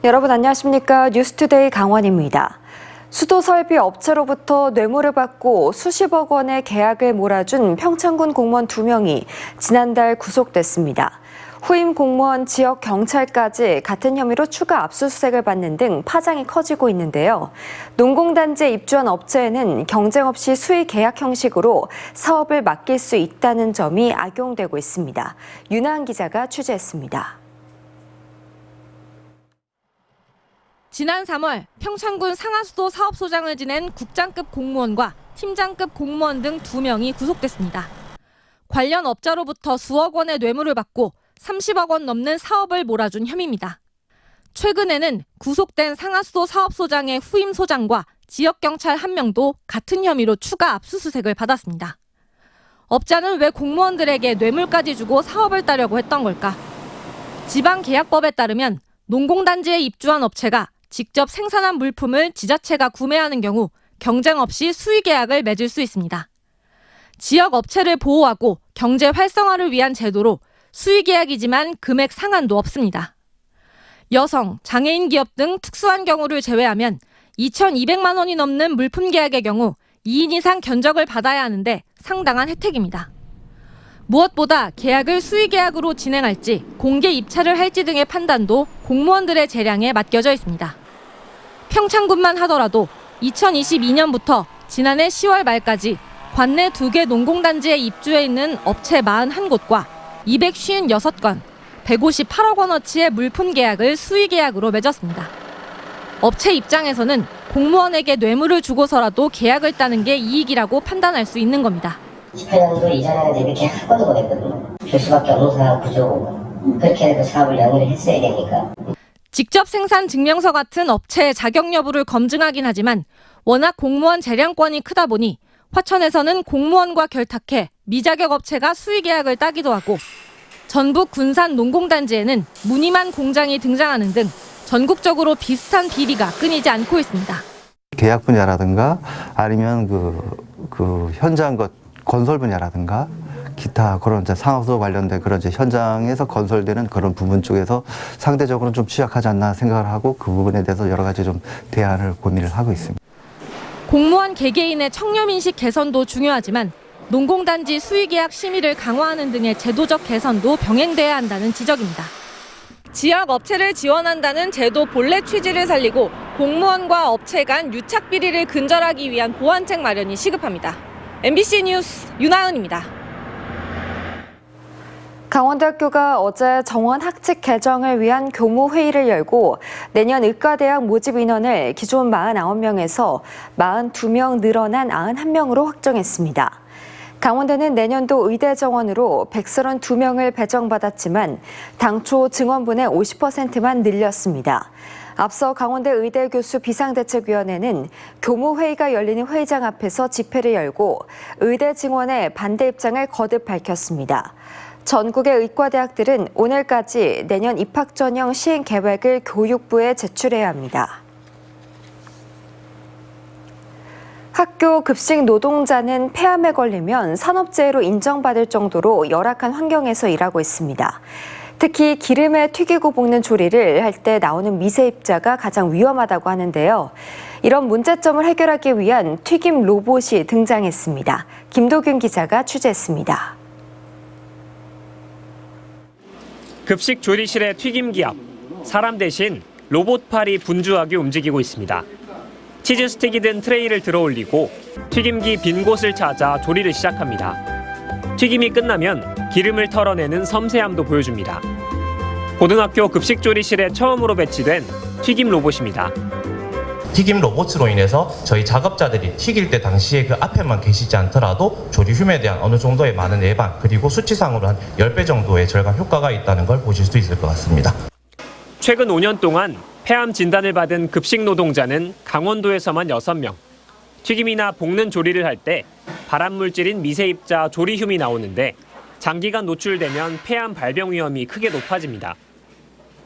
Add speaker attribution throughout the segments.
Speaker 1: 여러분 안녕하십니까? 뉴스투데이 강원입니다. 수도 설비 업체로부터 뇌물을 받고 수십억 원의 계약을 몰아준 평창군 공무원 2명이 지난달 구속됐습니다. 후임 공무원, 지역 경찰까지 같은 혐의로 추가 압수수색을 받는 등 파장이 커지고 있는데요. 농공단지에 입주한 업체에는 경쟁 없이 수의 계약 형식으로 사업을 맡길 수 있다는 점이 악용되고 있습니다. 윤하은 기자가 취재했습니다.
Speaker 2: 지난 3월 평창군 상하수도 사업소장을 지낸 국장급 공무원과 팀장급 공무원 등 2명이 구속됐습니다. 관련 업자로부터 수억 원의 뇌물을 받고 30억 원 넘는 사업을 몰아준 혐의입니다. 최근에는 구속된 상하수도 사업소장의 후임 소장과 지역경찰 1명도 같은 혐의로 추가 압수수색을 받았습니다. 업자는 왜 공무원들에게 뇌물까지 주고 사업을 따려고 했던 걸까? 지방계약법에 따르면 농공단지에 입주한 업체가 직접 생산한 물품을 지자체가 구매하는 경우 경쟁 없이 수의 계약을 맺을 수 있습니다. 지역 업체를 보호하고 경제 활성화를 위한 제도로 수의 계약이지만 금액 상한도 없습니다. 여성, 장애인 기업 등 특수한 경우를 제외하면 2,200만 원이 넘는 물품 계약의 경우 2인 이상 견적을 받아야 하는데 상당한 혜택입니다. 무엇보다 계약을 수의 계약으로 진행할지 공개 입찰을 할지 등의 판단도 공무원들의 재량에 맡겨져 있습니다. 평창군만 하더라도 2022년부터 지난해 10월 말까지 관내 2개 농공단지에 입주해 있는 업체 41곳과 256건, 158억 원어치의 물품 계약을 수의 계약으로 맺었습니다. 업체 입장에서는 공무원에게 뇌물을 주고서라도 계약을 따는 게 이익이라고 판단할 수 있는 겁니다.
Speaker 3: 18년도 이전에는 이렇게 계약 한 번도 못 했거든요. 줄 수밖에 없는 상황 구조고 그렇게 그 사업을 영위를 했어야 되니까.
Speaker 2: 직접 생산 증명서 같은 업체의 자격 여부를 검증하긴 하지만 워낙 공무원 재량권이 크다 보니 화천에서는 공무원과 결탁해 미자격 업체가 수의 계약을 따기도 하고 전북 군산 농공단지에는 무늬만 공장이 등장하는 등 전국적으로 비슷한 비리가 끊이지 않고 있습니다.
Speaker 4: 계약 분야라든가 아니면 그 현장 건설 분야라든가 기타 그런 상하수도 관련된 그런 현장에서 건설되는 그런 부분 쪽에서 상대적으로는 좀 취약하지 않나 생각을 하고 그 부분에 대해서 여러 가지 좀 대안을 고민을 하고 있습니다.
Speaker 2: 공무원 개개인의 청렴인식 개선도 중요하지만 농공단지 수의계약 심의를 강화하는 등의 제도적 개선도 병행돼야 한다는 지적입니다. 지역 업체를 지원한다는 제도 본래 취지를 살리고 공무원과 업체 간 유착 비리를 근절하기 위한 보완책 마련이 시급합니다. MBC 뉴스 윤하은입니다.
Speaker 1: 강원대학교가 어제 정원 학칙 개정을 위한 교무회의를 열고 내년 의과대학 모집 인원을 기존 49명에서 42명 늘어난 91명으로 확정했습니다. 강원대는 내년도 의대 정원으로 132명을 배정받았지만 당초 증원분의 50%만 늘렸습니다. 앞서 강원대 의대 교수 비상대책위원회는 교무회의가 열리는 회의장 앞에서 집회를 열고 의대 증원에 반대 입장을 거듭 밝혔습니다. 전국의 의과대학들은 오늘까지 내년 입학 전형 시행 계획을 교육부에 제출해야 합니다. 학교 급식 노동자는 폐암에 걸리면 산업재해로 인정받을 정도로 열악한 환경에서 일하고 있습니다. 특히 기름에 튀기고 볶는 조리를 할 때 나오는 미세입자가 가장 위험하다고 하는데요. 이런 문제점을 해결하기 위한 튀김 로봇이 등장했습니다. 김도균 기자가 취재했습니다.
Speaker 5: 급식 조리실의 튀김기 앞, 사람 대신 로봇팔이 분주하게 움직이고 있습니다. 치즈 스틱이 든 트레이를 들어 올리고 튀김기 빈 곳을 찾아 조리를 시작합니다. 튀김이 끝나면 기름을 털어내는 섬세함도 보여줍니다. 고등학교 급식 조리실에 처음으로 배치된 튀김 로봇입니다.
Speaker 6: 튀김 로봇으로 인해서 저희 작업자들이 튀길 때 당시에 그 앞에만 계시지 않더라도 조리 흉에 대한 어느 정도의 많은 예방 그리고 수치상으로 한 10배 정도의 절감 효과가 있다는 걸 보실 수 있을 것 같습니다.
Speaker 5: 최근 5년 동안 폐암 진단을 받은 급식 노동자는 강원도에서만 6명. 튀김이나 볶는 조리를 할 때 발암물질인 미세입자 조리듐이 나오는데 장기간 노출되면 폐암 발병 위험이 크게 높아집니다.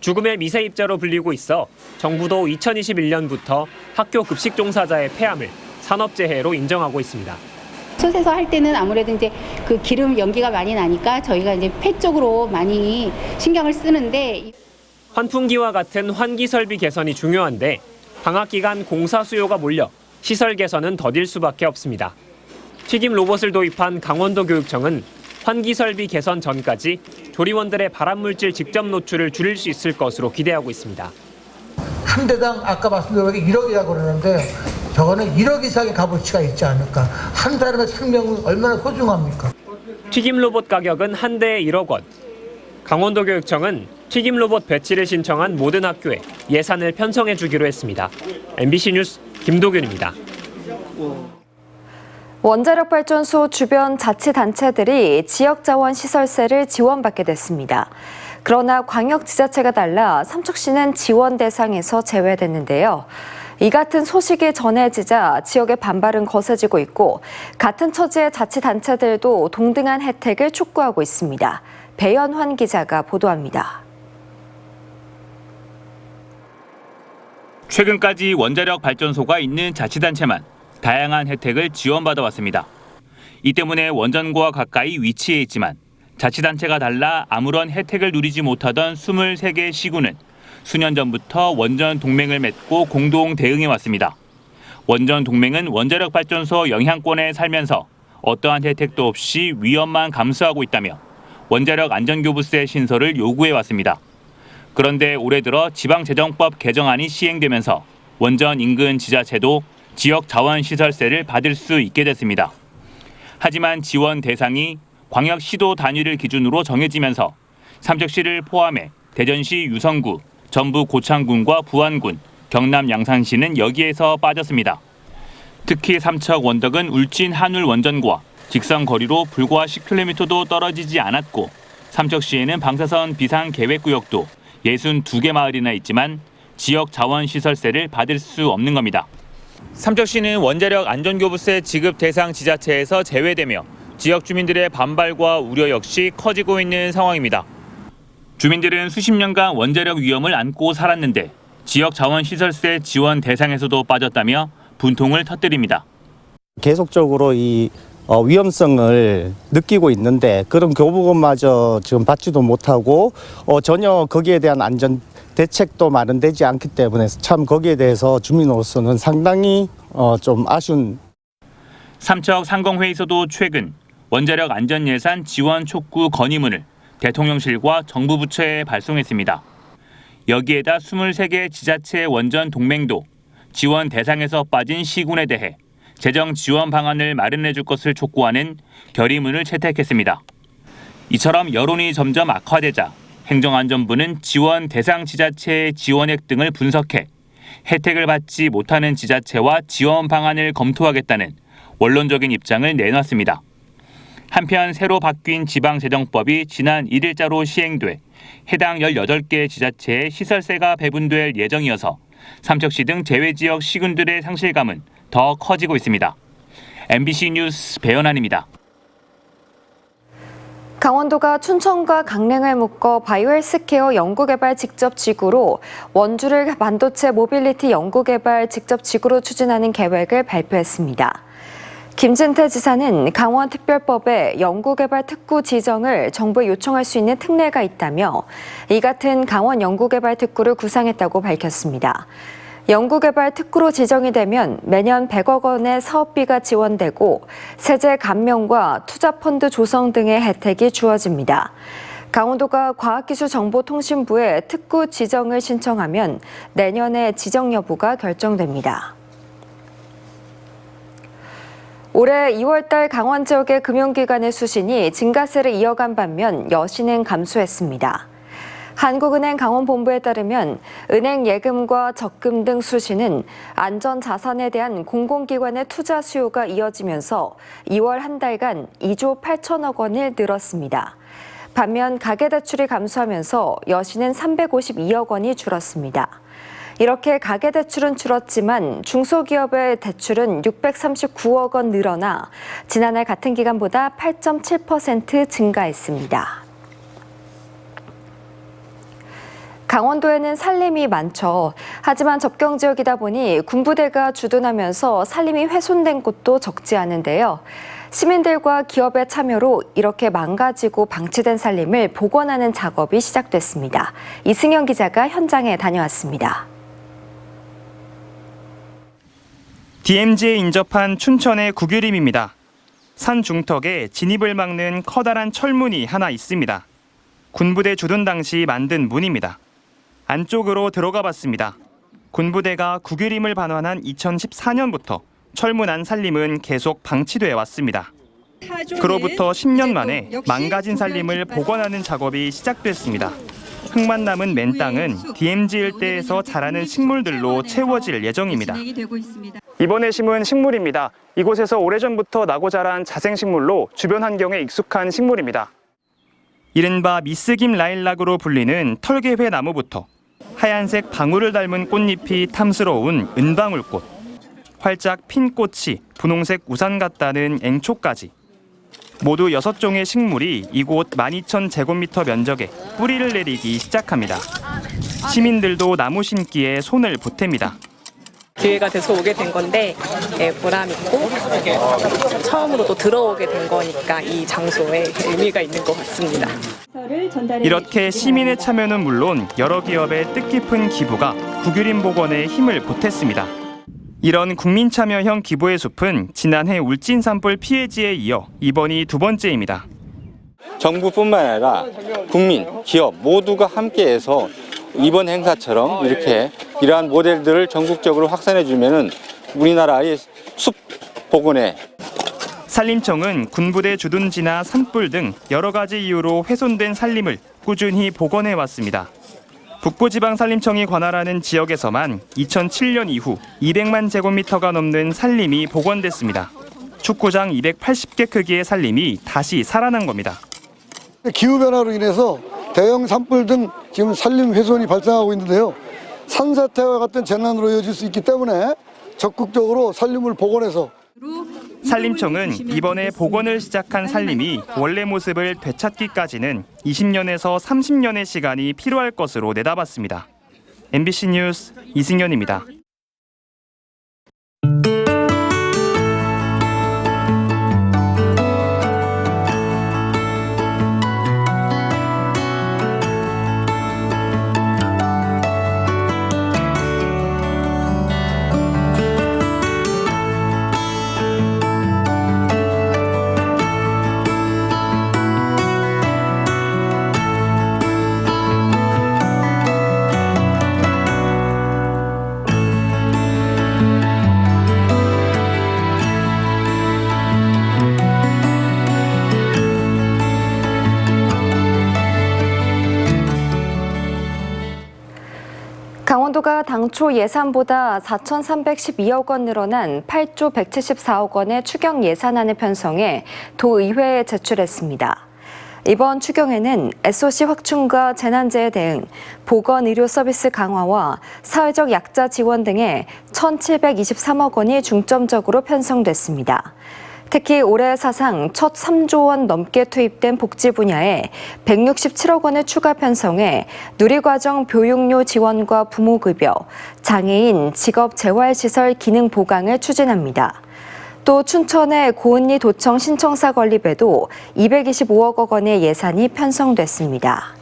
Speaker 5: 죽음의 미세입자로 불리고 있어 정부도 2021년부터 학교 급식 종사자의 폐암을 산업재해로 인정하고 있습니다.
Speaker 7: 솥에서 할 때는 아무래도 이제 그 기름 연기가 많이 나니까 저희가 이제 폐 쪽으로 많이 신경을 쓰는데
Speaker 5: 환풍기와 같은 환기 설비 개선이 중요한데 방학 기간 공사 수요가 몰려 시설 개선은 더딜 수밖에 없습니다. 튀김 로봇을 도입한 강원도 교육청은 환기 설비 개선 전까지 조리원들의 발암물질 직접 노출을 줄일 수 있을 것으로 기대하고 있습니다.
Speaker 8: 한 대당 아까 말씀드린 1억이라고 그러는데 저거는 1억 이상의 값어치가 있지 않을까. 한 사람의 생명은 얼마나 소중합니까?
Speaker 5: 튀김 로봇 가격은 한 대에 1억 원. 강원도 교육청은 튀김 로봇 배치를 신청한 모든 학교에 예산을 편성해 주기로 했습니다. MBC 뉴스 김도균입니다.
Speaker 1: 원자력발전소 주변 자치단체들이 지역자원시설세를 지원받게 됐습니다. 그러나 광역지자체가 달라 삼척시는 지원 대상에서 제외됐는데요. 이 같은 소식이 전해지자 지역의 반발은 거세지고 있고 같은 처지의 자치단체들도 동등한 혜택을 촉구하고 있습니다. 배연환 기자가 보도합니다.
Speaker 9: 최근까지 원자력 발전소가 있는 자치단체만 다양한 혜택을 지원받아 왔습니다. 이 때문에 원전과 가까이 위치해 있지만 자치단체가 달라 아무런 혜택을 누리지 못하던 23개 시군은 수년 전부터 원전 동맹을 맺고 공동 대응해 왔습니다. 원전 동맹은 원자력 발전소 영향권에 살면서 어떠한 혜택도 없이 위험만 감수하고 있다며 원자력 안전교부세 신설을 요구해 왔습니다. 그런데 올해 들어 지방재정법 개정안이 시행되면서 원전 인근 지자체도 지역 자원시설세를 받을 수 있게 됐습니다. 하지만 지원 대상이 광역시도 단위를 기준으로 정해지면서 삼척시를 포함해 대전시 유성구, 전북 고창군과 부안군, 경남 양산시는 여기에서 빠졌습니다. 특히 삼척 원덕은 울진 한울 원전과 직선 거리로 불과 10km도 떨어지지 않았고 삼척시에는 방사선 비상계획구역도 62개 마을이나 있지만 지역 자원시설세를 받을 수 없는 겁니다. 삼척시는 원자력 안전교부세 지급 대상 지자체에서 제외되며 지역 주민들의 반발과 우려 역시 커지고 있는 상황입니다. 주민들은 수십 년간 원자력 위험을 안고 살았는데 지역 자원시설세 지원 대상에서도 빠졌다며 분통을 터뜨립니다.
Speaker 10: 계속적으로 이 위험성을 느끼고 있는데 그런 교부금마저 지금 받지도 못하고 전혀 거기에 대한 안전 대책도 마련되지 않기 때문에 참 거기에 대해서 주민으로서는 상당히 좀 아쉬운.
Speaker 9: 삼척 상공회의소도 최근 원자력 안전예산 지원 촉구 건의문을 대통령실과 정부 부처에 발송했습니다. 여기에다 23개 지자체 원전 동맹도 지원 대상에서 빠진 시군에 대해 재정 지원 방안을 마련해 줄 것을 촉구하는 결의문을 채택했습니다. 이처럼 여론이 점점 악화되자 행정안전부는 지원 대상 지자체의 지원액 등을 분석해 혜택을 받지 못하는 지자체와 지원 방안을 검토하겠다는 원론적인 입장을 내놨습니다. 한편 새로 바뀐 지방재정법이 지난 1일자로 시행돼 해당 18개 지자체에 시설세가 배분될 예정이어서 삼척시 등 제외지역 시군들의 상실감은 더 커지고 있습니다. MBC 뉴스 배연환입니다.
Speaker 1: 강원도가 춘천과 강릉을 묶어 바이오헬스케어 연구개발 직접지구로 원주를 반도체 모빌리티 연구개발 직접지구로 추진하는 계획을 발표했습니다. 김진태 지사는 강원특별법에 연구개발 특구 지정을 정부에 요청할 수 있는 특례가 있다며 이 같은 강원 연구개발 특구를 구상했다고 밝혔습니다. 연구개발 특구로 지정이 되면 매년 100억 원의 사업비가 지원되고 세제 감면과 투자펀드 조성 등의 혜택이 주어집니다. 강원도가 과학기술정보통신부에 특구 지정을 신청하면 내년에 지정 여부가 결정됩니다. 올해 2월달 강원 지역의 금융기관의 수신이 증가세를 이어간 반면 여신은 감소했습니다. 한국은행 강원본부에 따르면 은행 예금과 적금 등 수신은 안전자산에 대한 공공기관의 투자 수요가 이어지면서 2월 한 달간 2조 8천억 원을 늘었습니다. 반면 가계대출이 감소하면서 여신은 352억 원이 줄었습니다. 이렇게 가계대출은 줄었지만 중소기업의 대출은 639억 원 늘어나 지난해 같은 기간보다 8.7% 증가했습니다. 강원도에는 산림이 많죠. 하지만 접경지역이다 보니 군부대가 주둔하면서 산림이 훼손된 곳도 적지 않은데요. 시민들과 기업의 참여로 이렇게 망가지고 방치된 산림을 복원하는 작업이 시작됐습니다. 이승현 기자가 현장에 다녀왔습니다.
Speaker 11: DMZ에 인접한 춘천의 구규림입니다. 산 중턱에 진입을 막는 커다란 철문이 하나 있습니다. 군부대 주둔 당시 만든 문입니다. 안쪽으로 들어가 봤습니다. 군부대가 구규림을 반환한 2014년부터 철문 안 산림은 계속 방치돼 왔습니다. 그로부터 10년 만에 망가진 산림을 복원하는 작업이 시작됐습니다. 흙만 남은 맨 땅은 DMZ 일대에서 자라는 식물들로 채워질 예정입니다. 이번에 심은 식물입니다. 이곳에서 오래전부터 나고 자란 자생식물로 주변 환경에 익숙한 식물입니다. 이른바 미스김 라일락으로 불리는 털개회 나무부터 하얀색 방울을 닮은 꽃잎이 탐스러운 은방울꽃, 활짝 핀 꽃이 분홍색 우산 같다는 앵초까지 모두 6종의 식물이 이곳 12,000제곱미터 면적에 뿌리를 내리기 시작합니다. 시민들도 나무 심기에 손을 보탭니다.
Speaker 12: 기회가 돼서 오게 된 건데 보람 있고 처음으로 또 들어오게 된 거니까 이 장소에 의미가 있는 것 같습니다.
Speaker 11: 이렇게 시민의 참여는 물론 여러 기업의 뜻깊은 기부가 구규림 복원에 힘을 보탰습니다. 이런 국민 참여형 기부의 숲은 지난해 울진 산불 피해지에 이어 이번이 2번째입니다.
Speaker 13: 정부뿐만 아니라 국민, 기업 모두가 함께해서 이번 행사처럼 이렇게 이러한 모델들을 전국적으로 확산해 주면은 우리나라의 숲 복원에
Speaker 11: 산림청은 군부대 주둔지나 산불 등 여러 가지 이유로 훼손된 산림을 꾸준히 복원해 왔습니다. 북부지방산림청이 관할하는 지역에서만 2007년 이후 200만 제곱미터가 넘는 산림이 복원됐습니다. 축구장 280개 크기의 산림이 다시 살아난 겁니다.
Speaker 14: 기후변화로 인해서 대형 산불 등 지금 산림 훼손이 발생하고 있는데요. 산사태와 같은 재난으로 이어질 수 있기 때문에 적극적으로 산림을 복원해서
Speaker 11: 산림청은 이번에 복원을 시작한 산림이 원래 모습을 되찾기까지는 20년에서 30년의 시간이 필요할 것으로 내다봤습니다. MBC 뉴스 이승현입니다.
Speaker 1: 강원도가 당초 예산보다 4,312억 원 늘어난 8조 174억 원의 추경 예산안을 편성해 도의회에 제출했습니다. 이번 추경에는 SOC 확충과 재난재해 대응, 보건 의료 서비스 강화와 사회적 약자 지원 등에 1,723억 원이 중점적으로 편성됐습니다. 특히 올해 사상 첫 3조 원 넘게 투입된 복지 분야에 167억 원을 추가 편성해 누리과정 교육료 지원과 부모급여, 장애인 직업재활시설 기능 보강을 추진합니다. 또 춘천의 고은리 도청 신청사 건립에도 225억 원의 예산이 편성됐습니다.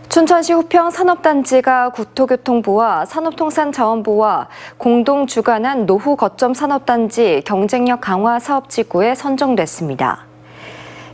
Speaker 1: 춘천시 후평 산업단지가 국토교통부와 산업통상자원부와 공동 주관한 노후 거점 산업단지 경쟁력 강화 사업지구에 선정됐습니다.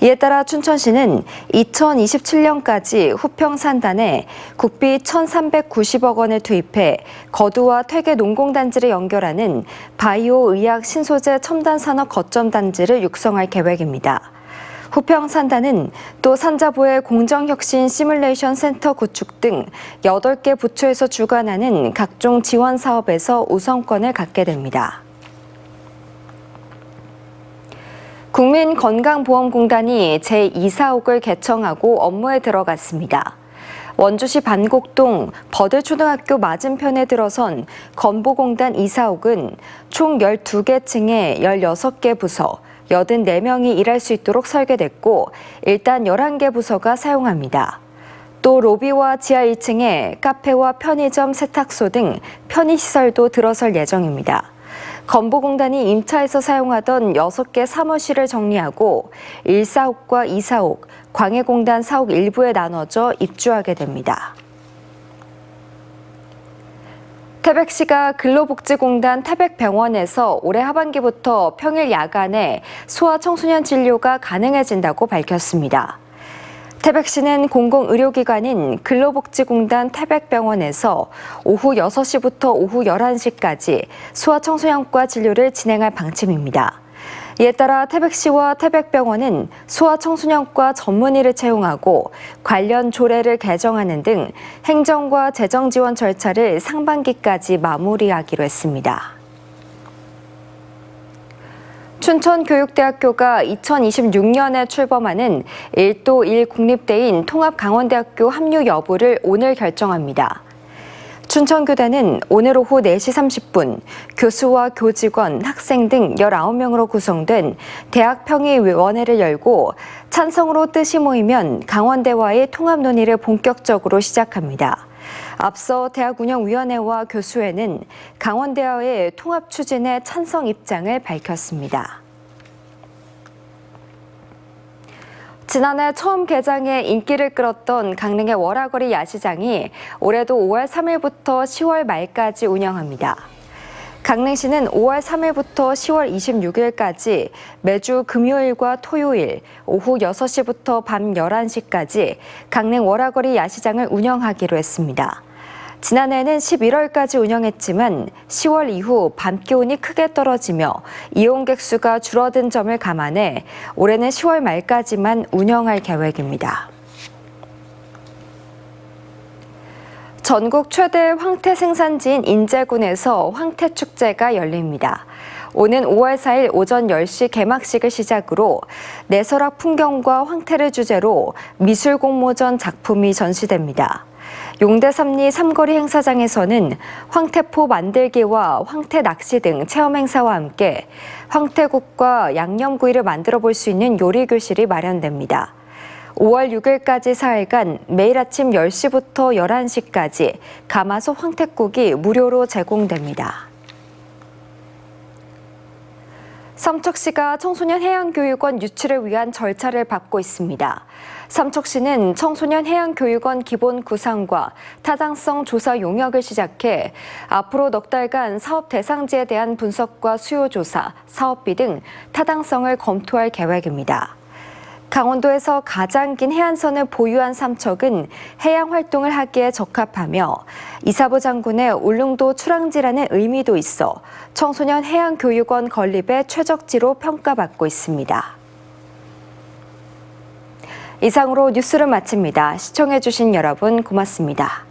Speaker 1: 이에 따라 춘천시는 2027년까지 후평 산단에 국비 1,390억 원을 투입해 거두와 퇴계 농공단지를 연결하는 바이오 의학 신소재 첨단 산업 거점 단지를 육성할 계획입니다. 후평 산단은 또 산자부의 공정혁신 시뮬레이션 센터 구축 등 8개 부처에서 주관하는 각종 지원 사업에서 우선권을 갖게 됩니다. 국민건강보험공단이 제2사옥을 개청하고 업무에 들어갔습니다. 원주시 반곡동 버들초등학교 맞은편에 들어선 건보공단 2사옥은 총 12개 층에 16개 부서, 84명이 일할 수 있도록 설계됐고 일단 11개 부서가 사용합니다. 또 로비와 지하 1층에 카페와 편의점, 세탁소 등 편의시설도 들어설 예정입니다. 건보공단이 임차에서 사용하던 6개 사무실을 정리하고 1사옥과 2사옥, 광해공단 사옥 일부에 나눠져 입주하게 됩니다. 태백시가 근로복지공단 태백병원에서 올해 하반기부터 평일 야간에 소아청소년 진료가 가능해진다고 밝혔습니다. 태백시는 공공의료기관인 근로복지공단 태백병원에서 오후 6시부터 오후 11시까지 소아청소년과 진료를 진행할 방침입니다. 이에 따라 태백시와 태백병원은 소아청소년과 전문의를 채용하고 관련 조례를 개정하는 등 행정과 재정 지원 절차를 상반기까지 마무리하기로 했습니다. 춘천교육대학교가 2026년에 출범하는 1도 1국립대인 통합강원대학교 합류 여부를 오늘 결정합니다. 춘천교대는 오늘 오후 4시 30분 교수와 교직원, 학생 등 19명으로 구성된 대학평의원회를 열고 찬성으로 뜻이 모이면 강원대와의 통합 논의를 본격적으로 시작합니다. 앞서 대학운영위원회와 교수회는 강원대와의 통합 추진에 찬성 입장을 밝혔습니다. 지난해 처음 개장해 인기를 끌었던 강릉의 월화거리 야시장이 올해도 5월 3일부터 10월 말까지 운영합니다. 강릉시는 5월 3일부터 10월 26일까지 매주 금요일과 토요일 오후 6시부터 밤 11시까지 강릉 월화거리 야시장을 운영하기로 했습니다. 지난해에는 11월까지 운영했지만 10월 이후 밤기온이 크게 떨어지며 이용객 수가 줄어든 점을 감안해 올해는 10월 말까지만 운영할 계획입니다. 전국 최대 황태 생산지인 인제군에서 황태축제가 열립니다. 오는 5월 4일 오전 10시 개막식을 시작으로 내설악 풍경과 황태를 주제로 미술 공모전 작품이 전시됩니다. 용대삼리 삼거리 행사장에서는 황태포 만들기와 황태 낚시 등 체험 행사와 함께 황태국과 양념구이를 만들어 볼 수 있는 요리 교실이 마련됩니다. 5월 6일까지 4일간 매일 아침 10시부터 11시까지 가마솥 황태국이 무료로 제공됩니다. 삼척시가 청소년 해양교육원 유치를 위한 절차를 밟고 있습니다. 삼척시는 청소년 해양교육원 기본 구상과 타당성 조사 용역을 시작해 앞으로 넉 달간 사업 대상지에 대한 분석과 수요 조사, 사업비 등 타당성을 검토할 계획입니다. 강원도에서 가장 긴 해안선을 보유한 삼척은 해양 활동을 하기에 적합하며 이사부 장군의 울릉도 출항지라는 의미도 있어 청소년 해양교육원 건립의 최적지로 평가받고 있습니다. 이상으로 뉴스를 마칩니다. 시청해주신 여러분 고맙습니다.